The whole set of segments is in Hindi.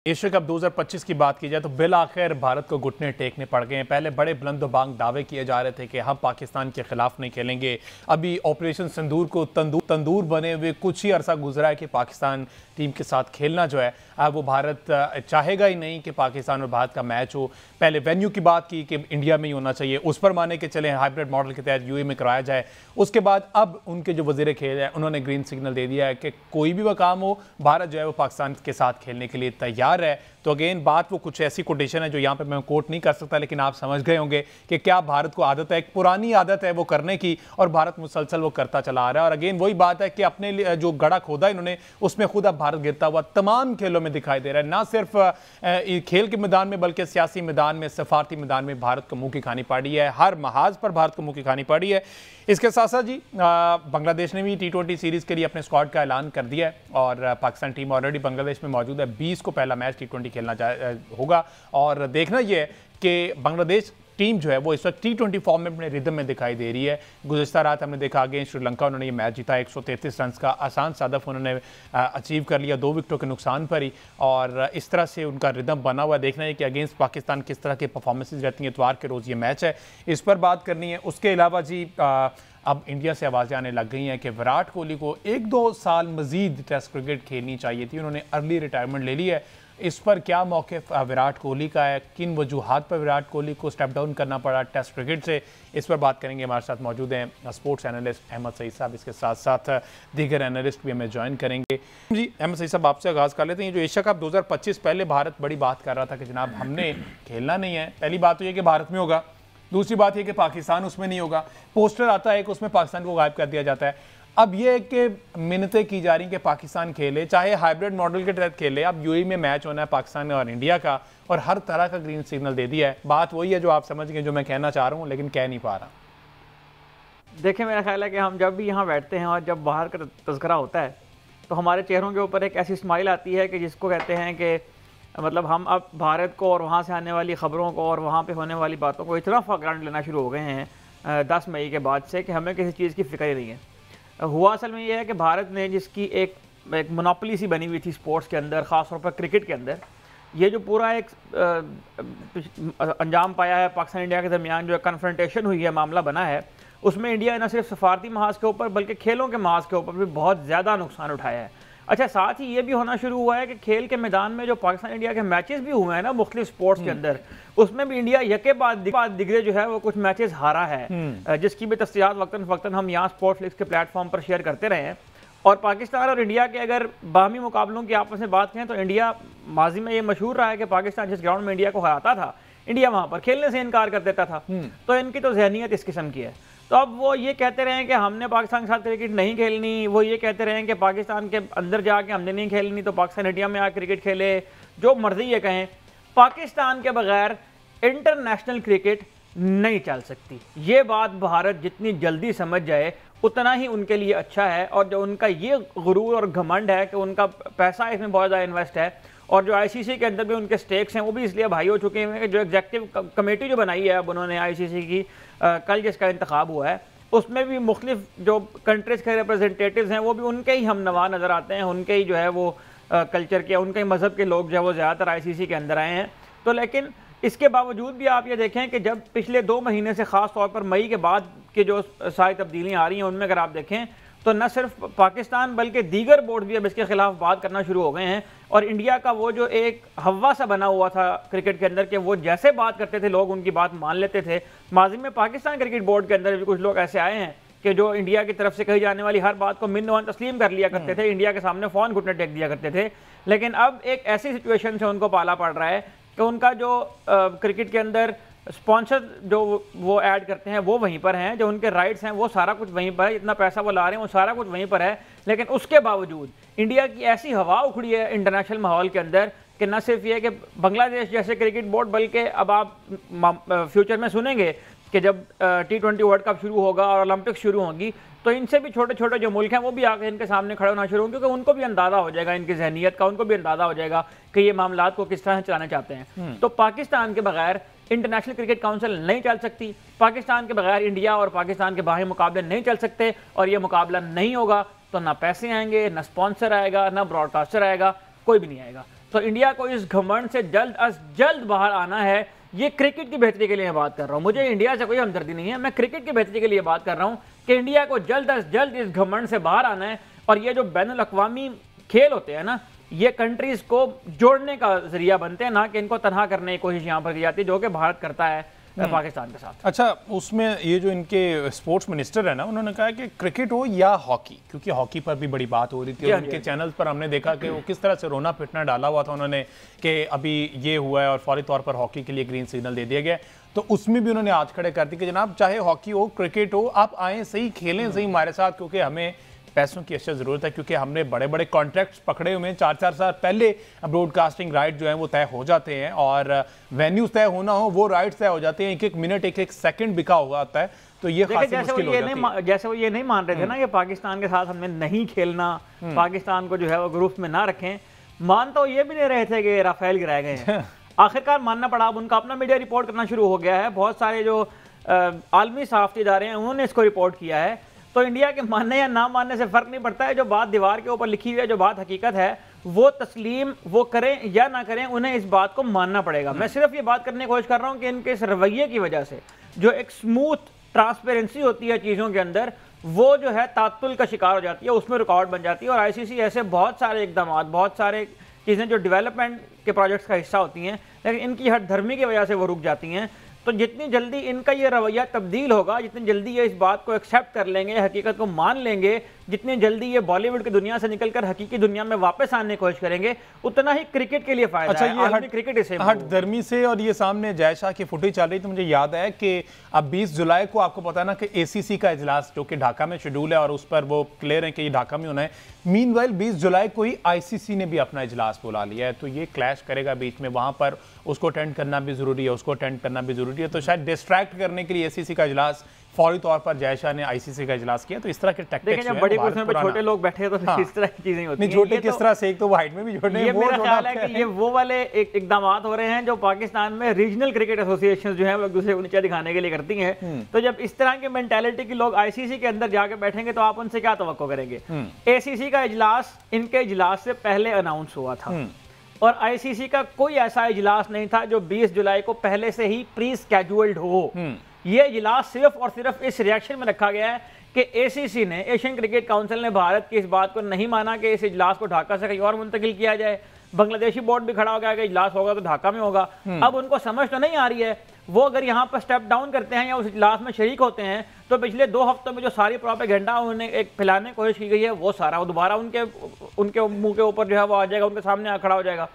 एशिया कप 2025 की बात की जाए तो बिल आखिर भारत को घुटने टेकने पड़ गए हैं। पहले बड़े बुलंद-बांग दावे किए जा रहे थे कि हम पाकिस्तान के खिलाफ नहीं खेलेंगे। अभी ऑपरेशन सिंदूर को तंदूर बने हुए कुछ ही अरसा गुजरा है कि पाकिस्तान टीम के साथ खेलना जो है अब वो भारत चाहेगा ही नहीं कि पाकिस्तान और भारत का मैच हो। पहले वेन्यू की बात की कि इंडिया में ही होना चाहिए, उस पर माने कि चले हाइब्रिड मॉडल के तहत यूएई में कराया जाए। उसके बाद अब उनके जो वजीर खेल है उन्होंने ग्रीन सिग्नल दे दिया है कि कोई भी काम हो, भारत जो है वो पाकिस्तान के साथ खेलने के लिए तैयार है। तो अगेन बात वो कुछ ऐसी कोटेशन है जो यहाँ पे मैं कोट नहीं कर सकता, लेकिन आप समझ गए होंगे कि क्या भारत को आदत है, एक पुरानी आदत है वो करने की, और भारत मुसलसल वो करता चला आ रहा है। और अगेन वही बात है कि अपने लिए जो गड़ा खोदा इन्होंने उसमें खुद अब भारत गिरता हुआ तमाम खेलों में दिखाई दे रहा है। ना सिर्फ खेल के मैदान में बल्कि सियासी मैदान में, सफारती मैदान में भारत को मुंह की खानी पड़ी है। हर महाज पर भारत को मुंह की खानी पड़ी है। इसके साथ साथ जी बांग्लादेश ने भी T20 सीरीज के लिए अपने स्क्वाड का ऐलान कर दिया है और पाकिस्तान टीम ऑलरेडी बांग्लादेश में मौजूद है। 20 को पहला मैच T20 खेलना होगा और देखना यह है कि बांग्लादेश टीम जो है वो इस वक्त T20 फॉर्म में अपने रिदम में दिखाई दे रही है। गुज़िश्ता रात हमने देखा अगेंस्ट श्रीलंका उन्होंने ये मैच जीता, 133 रन का आसान सादफ उन्होंने अचीव कर लिया 2 विकेटों के नुकसान पर ही, और इस तरह से उनका रिदम बना हुआ है। देखना है कि अगेंस्ट पाकिस्तान किस तरह की परफॉर्मेंसेज रहती हैं। इतवार के रोज़ ये मैच है, इस पर बात करनी है। उसके अलावा जी अब इंडिया से आवाज़ें आने लग गई हैं कि विराट कोहली को 1-2 साल मजीद टेस्ट क्रिकेट खेलनी चाहिए थी, उन्होंने अर्ली रिटायरमेंट ले ली है। इस पर क्या मौक़िफ़ विराट कोहली का है, किन वजूहात पर विराट कोहली को स्टेप डाउन करना पड़ा टेस्ट क्रिकेट से, इस पर बात करेंगे। हमारे साथ मौजूद हैं स्पोर्ट्स एनालिस्ट अहमद सईद साहब, इसके साथ साथ दीगर एनालिस्ट भी हमें ज्वाइन करेंगे। जी अहमद सईद साहब, आपसे आगाज़ कर लेते हैं। जो एशिया कप 2025 पहले भारत बड़ी बात कर रहा था कि जनाब हमने खेलना नहीं है। पहली बात तो ये कि भारत में होगा, दूसरी बात यह कि पाकिस्तान उसमें नहीं होगा। पोस्टर आता है कि उसमें पाकिस्तान को गायब कर दिया जाता है। अब यह कि मिन्नतें की जा रही कि पाकिस्तान खेले, चाहे हाइब्रिड मॉडल के तहत खेले। अब यूएई में मैच होना है पाकिस्तान और इंडिया का, और हर तरह का ग्रीन सिग्नल दे दिया है। बात वही है जो आप समझ गए, जो मैं कहना चाह रहा हूँ लेकिन कह नहीं पा रहा। देखिए, मेरा ख्याल है कि हम जब भी यहाँ बैठते हैं और जब बाहर का तज़किरा होता है तो हमारे चेहरों के ऊपर एक ऐसी स्माइल आती है कि जिसको कहते हैं कि मतलब हम अब भारत को और वहाँ से आने वाली ख़बरों को और वहाँ पे होने वाली बातों को इतना फॉर ग्रांटेड लेना शुरू हो गए हैं 10 मई के बाद से कि हमें किसी चीज़ की फ़िक्र ही नहीं है। हुआ असल में ये है कि भारत ने जिसकी एक मोनोपोली सी बनी हुई थी स्पोर्ट्स के अंदर, ख़ास तौर पर क्रिकेट के अंदर, ये जो पूरा एक अंजाम पाया है पाकिस्तान इंडिया के दरमियान, जो कन्फ्रंटेशन हुई है, मामला बना है, उसमें इंडिया न सिर्फ सफारती महाज के ऊपर बल्कि खेलों के महाज के ऊपर भी बहुत ज़्यादा नुकसान उठाया है। अच्छा, साथ ही ये भी होना शुरू हुआ है कि खेल के मैदान में जो पाकिस्तान इंडिया के मैचेस भी हुए हैं ना मुख्तलिफ स्पोर्ट्स के अंदर, उसमें भी इंडिया यके बाद दिगरे जो है वो कुछ मैचेस हारा है, जिसकी भी तफसीलात वक्तन फ़क्तन हम यहाँ स्पोर्ट्स लीग्स के प्लेटफॉर्म पर शेयर करते रहे हैं। और पाकिस्तान और इंडिया के अगर बाहमी मुकाबलों की आपस में बात करें तो इंडिया माजी में ये मशहूर रहा है कि पाकिस्तान जिस ग्राउंड में इंडिया को हराता था, इंडिया वहाँ पर खेलने से इनकार कर देता था। तो इनकी तो जहनीत इस किस्म की है। तो अब वो ये कहते रहे कि हमने पाकिस्तान के साथ क्रिकेट नहीं खेलनी, वो ये कहते रहे कि पाकिस्तान के अंदर जाके हमने नहीं खेलनी, तो पाकिस्तान इंडिया में आकर क्रिकेट खेले, जो मर्जी ये कहें। पाकिस्तान के बगैर इंटरनेशनल क्रिकेट नहीं चल सकती। ये बात भारत जितनी जल्दी समझ जाए उतना ही उनके लिए अच्छा है। और जो उनका ये गुरूर और घमंड है कि उनका पैसा इसमें बहुत ज़्यादा इन्वेस्ट है, और जो आईसीसी के अंदर भी उनके स्टेक्स हैं वो भी इसलिए भारी हो चुके हैं कि जो एग्जेक्टिव कमेटी जो बनाई है अब उन्होंने आईसीसी की, कल जिसका इंतखाब हुआ है, उसमें भी मुख्तलिफ जो कंट्रीज़ के रिप्रेजेंटेटिव्स हैं वो भी उनके ही हम नवा नज़र आते हैं, उनके ही जो है वो कल्चर के, उनके ही मज़हब के लोग जो है वो ज़्यादातर आईसीसी के अंदर आए हैं। तो लेकिन इसके बावजूद भी आप ये देखें कि जब पिछले 2 महीने से ख़ास तौर पर मई के बाद की जो सारी तब्दीलियाँ आ रही हैं, उनमें अगर आप देखें तो न सिर्फ पाकिस्तान बल्कि दीगर बोर्ड भी अब इसके खिलाफ बात करना शुरू हो गए हैं। और इंडिया का वो जो एक हवा सा बना हुआ था क्रिकेट के अंदर कि वो जैसे बात करते थे लोग उनकी बात मान लेते थे। माजी में पाकिस्तान क्रिकेट बोर्ड के अंदर भी कुछ लोग ऐसे आए हैं कि जो इंडिया की तरफ से कही जाने वाली हर बात को मिन्न तस्लीम कर लिया करते थे, इंडिया के सामने फ़ौन घुटने टेक दिया करते थे। लेकिन अब एक ऐसी सिचुएशन से उनको पाला पड़ रहा है कि उनका जो क्रिकेट के अंदर स्पॉन्सर जो वो ऐड करते हैं वो वहीं पर हैं, जो उनके राइट्स हैं वो सारा कुछ वहीं पर है, इतना पैसा वो ला रहे हैं वो सारा कुछ वहीं पर है। लेकिन उसके बावजूद इंडिया की ऐसी हवा उखड़ी है इंटरनेशनल माहौल के अंदर कि न सिर्फ ये कि बांग्लादेश जैसे क्रिकेट बोर्ड, बल्कि अब आप फ्यूचर में सुनेंगे कि जब T20 वर्ल्ड कप शुरू होगा और ओलंपिक्स शुरू होंगी तो इनसे भी छोटे छोटे जो मुल्क हैं वो भी आके इनके सामने खड़े होना शुरू होंगे, क्योंकि उनको भी अंदाज़ा हो जाएगा इनकी जहनीत का, उनको भी अंदाज़ा हो जाएगा कि ये मामलात को किस तरह से चलाना चाहते हैं। तो पाकिस्तान के बगैर इंटरनेशनल क्रिकेट काउंसिल नहीं चल सकती, पाकिस्तान के बगैर इंडिया और पाकिस्तान के बाहरी मुकाबले नहीं चल सकते, और ये मुकाबला नहीं होगा तो ना पैसे आएंगे, ना स्पॉन्सर आएगा, ना ब्रॉडकास्टर आएगा, कोई भी नहीं आएगा। तो इंडिया को इस घमंड से जल्द अज जल्द बाहर आना है। ये क्रिकेट की बेहतरी के लिए मैं बात कर रहा हूँ, मुझे इंडिया से कोई हमदर्दी नहीं है, मैं क्रिकेट की बेहतरी के लिए बात कर रहा हूँ कि इंडिया को जल्द अज जल्द इस घमंड से बाहर आना है। और ये जो बैनुल अक़वामी खेल होते हैं ना, ये कंट्रीज को जोड़ने का जरिया बनते हैं, ना कि इनको तनहा करने की कोशिश यहाँ पर की जाती है, जो कि भारत करता है पाकिस्तान के साथ। अच्छा, उसमें ये जो इनके स्पोर्ट्स मिनिस्टर है ना, उन्होंने कहा कि क्रिकेट हो या हॉकी, क्योंकि हॉकी पर भी बड़ी बात हो रही थी। उनके चैनल्स पर हमने देखा कि वो किस तरह से रोना पिटना डाला हुआ था उन्होंने कि अभी ये हुआ है और फौरी तौर पर हॉकी के लिए ग्रीन सिग्नल दे दिया गया। तो उसमें भी उन्होंने आज खड़े कर दी कि जनाब चाहे हॉकी हो क्रिकेट हो, आप आए सही, खेलें सही हमारे साथ, क्योंकि हमें पैसों की अशद ज़रूरत है, क्योंकि हमने बड़े बड़े कॉन्ट्रैक्ट्स पकड़े हुए हैं। 4-4 साल पहले ब्रॉडकास्टिंग राइट जो है वो तय हो जाते हैं, और वेन्यूज तय होना हो वो राइट्स तय हो जाते हैं, एक एक मिनट एक एक सेकंड बिका हुआ आता है। तो ये खासी मुश्किल हो जाती है। जैसे वो ये नहीं मान रहे थे ना कि पाकिस्तान के साथ हमने नहीं खेलना, पाकिस्तान को जो है वो ग्रुप में ना रखें, मान तो ये भी नहीं रहे थे कि राफेल गिराए गए हैं। आखिरकार मानना पड़ा। अब उनका अपना मीडिया रिपोर्ट करना शुरू हो गया है, बहुत सारे जो आलमी सहाफ़ती इदारे हैं उन्होंने इसको रिपोर्ट किया है। तो इंडिया के मानने या ना मानने से फ़र्क नहीं पड़ता है, जो बात दीवार के ऊपर लिखी हुई है, जो बात हकीकत है, वो तस्लीम वो करें या ना करें, उन्हें इस बात को मानना पड़ेगा। मैं सिर्फ ये बात करने की कोशिश कर रहा हूँ कि इनके इस रवैये की वजह से जो एक स्मूथ ट्रांसपेरेंसी होती है चीज़ों के अंदर, वो जो है तातुल का शिकार हो जाती है, उसमें रुकावट बन जाती है। और ICC ऐसे बहुत सारे इकदाम, बहुत सारे चीज़ें जो डेवलपमेंट के प्रोजेक्ट्स का हिस्सा होती हैं, लेकिन इनकी हठधर्मी की वजह से वो रुक जाती हैं। तो जितनी जल्दी इनका ये रवैया तब्दील होगा, जितनी जल्दी ये इस बात को एक्सेप्ट कर लेंगे, हकीकत को मान लेंगे, जितनी जल्दी ये बॉलीवुड की दुनिया से निकलकर हकीकी दुनिया में वापस आने की कोशिश करेंगे, उतना ही क्रिकेट के लिए फायदा है। अच्छा, ये क्रिकेट इसे हठधर्मी से, और ये सामने जय शाह की फुटेज चल रही, तो मुझे याद है कि अब 20 जुलाई को आपको पता है ना कि ACC का इजलास जो कि ढाका में शेड्यूल है, और उस पर वो क्लियर है कि ये ढाका में होना है। मीनवाइल 20 जुलाई को ही ICC ने भी अपना इजलास बुला लिया है, तो ये क्लैश करेगा बीच में, वहां पर उसको अटेंड करना भी जरूरी है, उसको अटेंड करना भी जरूरी है। तो शायद डिस्ट्रैक्ट करने के लिए ACC का इजलास फौरी तौर पर जय शाह ने ICC का इजलास किया। तो इस तरह के टैक्टिक्स जब बड़ी कुर्सियों पे छोटे लोग बैठे तो इस तरह की चीजें होती हैं। छोटे किस तरह से, एक तो वो हाइट में भी छोटे हैं, ये मेरा ख्याल है कि ये वो वाले इकदाम हो रहे हैं जो पाकिस्तान में रीजनल क्रिकेट एसोसिएशन जो है वो एक दूसरे को नीचे दिखाने के लिए करती हैं। तो जब इस तरह की मेंटालिटी के लोग ICC के अंदर जाके बैठेंगे तो आप उनसे क्या तवक्को करेंगे। ACC का इजलास इनके इजलास से पहले अनाउंस हुआ था, और ICC का कोई ऐसा इजलास नहीं था जो 20 जुलाई को पहले से ही प्री स्केड्यूल्ड हो। ये इजलास सिर्फ और सिर्फ इस रिएक्शन में रखा गया है कि ACC ने, एशियन क्रिकेट काउंसिल ने भारत की इस बात को नहीं माना कि इस इजलास को ढाका से कहीं और मुंतकिल किया जाए। बांग्लादेशी बोर्ड भी खड़ा हो गया कि इजलास होगा तो ढाका में होगा। अब उनको समझ तो नहीं आ रही है, वो अगर यहाँ पर स्टेप डाउन करते हैं या उस इजलास में शरीक होते हैं तो पिछले 2 हफ्तों में जो सारी प्रोपेगेंडा उन्हें एक फैलाने की कोशिश की गई है, वो सारा दोबारा उनके मुंह के ऊपर जो है वो आ जाएगा, उनके सामने खड़ा हो जाएगा।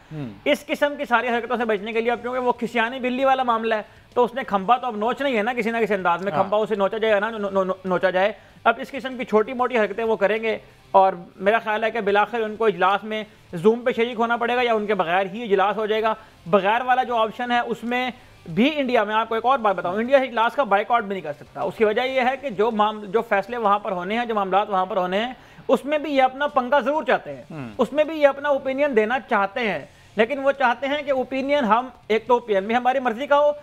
इस किस्म की सारी हरकतों से बचने के लिए, अब क्योंकि वो खिसियानी बिल्ली वाला मामला है, तो उसने खंबा तो अब नोचना ही है ना किसी ना किसी अंदाज में। खंबा उसे नोचा जाए ना नोचा जाए। अब इस किस्म की छोटी मोटी हरकतें वो करेंगे, और मेरा ख्याल है कि बिलाखिर उनको इजलास में जूम पे शरीक होना पड़ेगा या उनके बगैर ही इजलास हो जाएगा। बगैर वाला जो ऑप्शन है उसमें भी इंडिया, मैं आपको एक और बात बताऊं, इंडिया इजलास का बाइकआउट भी नहीं कर सकता। उसकी वजह यह है कि जो फैसले वहां पर होने हैं, जो मामलात वहां पर होने हैं, उसमें भी ये अपना पंगा जरूर चाहते हैं, उसमें भी ये अपना ओपिनियन देना चाहते हैं। लेकिन वो चाहते हैं कि ओपिनियन हम, एक तो ओपिनियन भी हमारी मर्जी का हो,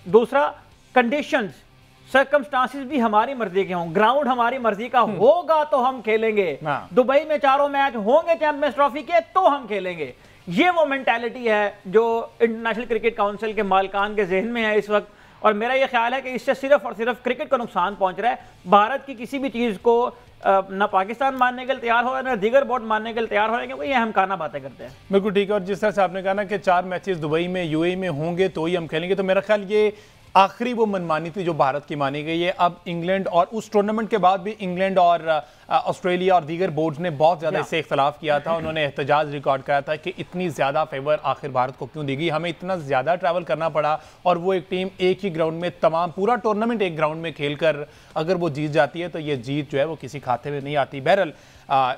दूसरा कंडीशंस सर्कमस्टांसिस भी हमारी मर्जी के हों, ग्राउंड हमारी मर्जी का होगा तो हम खेलेंगे। दुबई में 4 मैच होंगे चैंपियंस ट्रॉफी के तो हम खेलेंगे। ये वो मेंटालिटी है जो इंटरनेशनल क्रिकेट काउंसिल के मालिकान के जहन में है इस वक्त, और मेरा ये ख्याल है कि इससे सिर्फ और सिर्फ क्रिकेट को नुकसान पहुंच रहा है। भारत की किसी भी चीज़ को ना पाकिस्तान मानने के लिए तैयार हो रहा है, ना दीगर बोर्ड मानने के लिए तैयार हो रहे हैं, क्योंकि ये हम काना बातें करते हैं। बिल्कुल ठीक है। और जिस तरह से आपने कहा ना कि 4 मैचेस दुबई में, UAE में होंगे तो ही हम खेलेंगे, तो मेरा ख्याल ये आखिरी वो मनमानी थी जो भारत की मानी गई है। अब इंग्लैंड, और उस टूर्नामेंट के बाद भी इंग्लैंड और ऑस्ट्रेलिया और दीगर बोर्ड्स ने बहुत ज़्यादा इससे इख्तलाफ किया था। उन्होंने एहतजाज रिकॉर्ड कराया था कि इतनी ज़्यादा फेवर आखिर भारत को क्यों दी गई, हमें इतना ज़्यादा ट्रैवल करना पड़ा, और वो एक टीम एक ही ग्राउंड में तमाम पूरा टूर्नामेंट एक ग्राउंड में खेलकर अगर वो जीत जाती है तो ये जीत जो है वो किसी खाते में नहीं आती। बहरहाल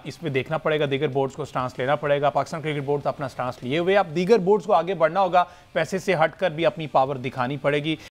इसमें देखना पड़ेगा, दीगर बोर्ड्स को स्टांस लेना पड़ेगा। पाकिस्तान क्रिकेट बोर्ड अपना स्टांस लिए हुए, अब दीगर बोर्ड्स को आगे बढ़ना होगा, पैसे से हटकर भी अपनी पावर दिखानी पड़ेगी।